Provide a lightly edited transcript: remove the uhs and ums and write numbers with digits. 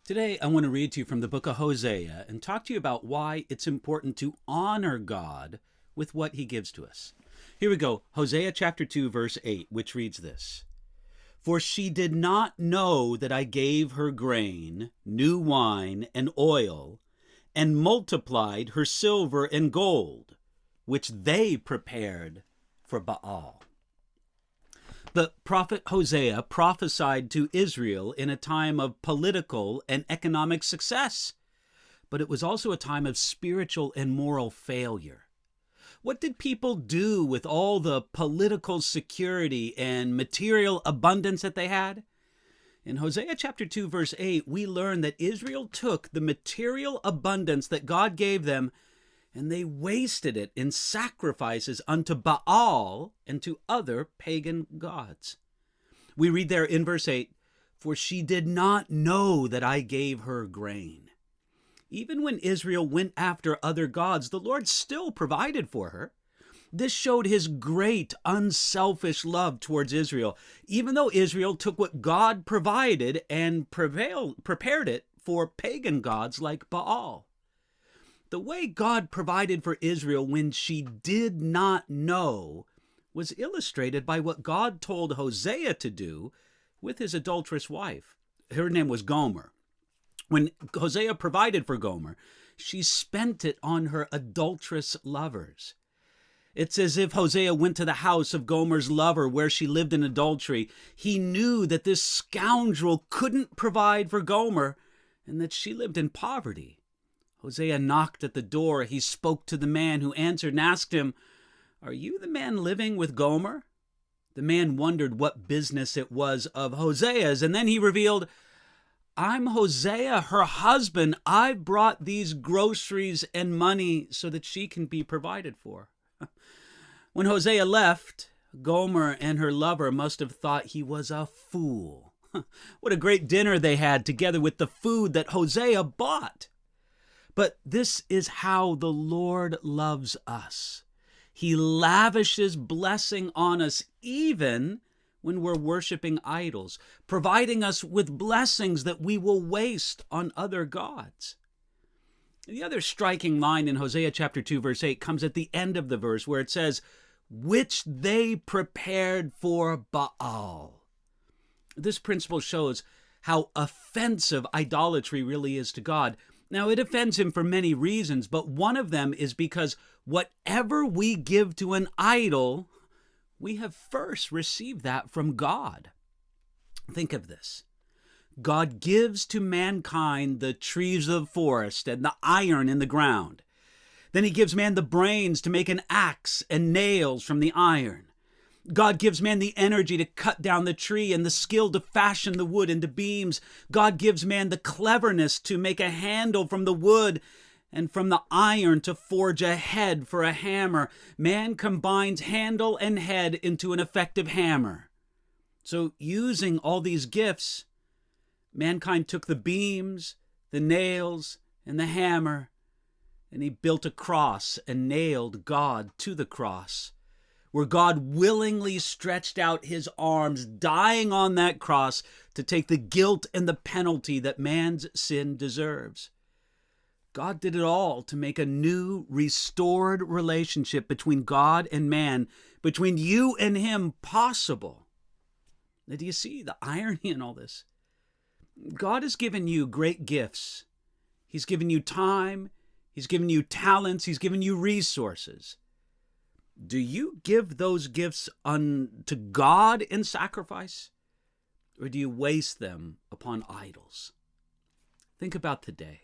Today, I want to read to you from the book of Hosea and talk to you about why it's important to honor God with what he gives to us. Here we go, Hosea chapter 2, verse 8, which reads this. For she did not know that I gave her grain, new wine, and oil, and multiplied her silver and gold, which they prepared for Baal. The prophet Hosea prophesied to Israel in a time of political and economic success, but it was also a time of spiritual and moral failure. What did people do with all the political security and material abundance that they had? In Hosea chapter 2, verse 8, we learn that Israel took the material abundance that God gave them and they wasted it in sacrifices unto Baal and to other pagan gods. We read there in verse 8, for she did not know that I gave her grain. Even when Israel went after other gods, the Lord still provided for her. This showed his great, unselfish love towards Israel, even though Israel took what God provided and prepared it for pagan gods like Baal. The way God provided for Israel when she did not know was illustrated by what God told Hosea to do with his adulterous wife. Her name was Gomer. When Hosea provided for Gomer, she spent it on her adulterous lovers. It's as if Hosea went to the house of Gomer's lover where she lived in adultery. He knew that this scoundrel couldn't provide for Gomer and that she lived in poverty. Hosea knocked at the door. He spoke to the man who answered and asked him, "Are you the man living with Gomer?" The man wondered what business it was of Hosea's, and then he revealed, "I'm Hosea, her husband. I brought these groceries and money so that she can be provided for." When Hosea left, Gomer and her lover must have thought he was a fool. What a great dinner they had together with the food that Hosea bought. But this is how the Lord loves us. He lavishes blessing on us even when we're worshiping idols, providing us with blessings that we will waste on other gods. The other striking line in Hosea chapter 2, verse 8 comes at the end of the verse where it says, which they prepared for Baal. This principle shows how offensive idolatry really is to God. Now, it offends him for many reasons, but one of them is because whatever we give to an idol, we have first received that from God. Think of this. God gives to mankind the trees of the forest and the iron in the ground. Then he gives man the brains to make an axe and nails from the iron. God gives man the energy to cut down the tree and the skill to fashion the wood into beams. God gives man the cleverness to make a handle from the wood and from the iron to forge a head for a hammer. Man combines handle and head into an effective hammer. So using all these gifts, mankind took the beams, the nails, and the hammer, and he built a cross and nailed God to the cross, where God willingly stretched out his arms, dying on that cross to take the guilt and the penalty that man's sin deserves. God did it all to make a new, restored relationship between God and man, between you and him, possible. Now, do you see the irony in all this? God has given you great gifts. He's given you time. He's given you talents. He's given you resources. Do you give those gifts unto God in sacrifice, or do you waste them upon idols? Think about today.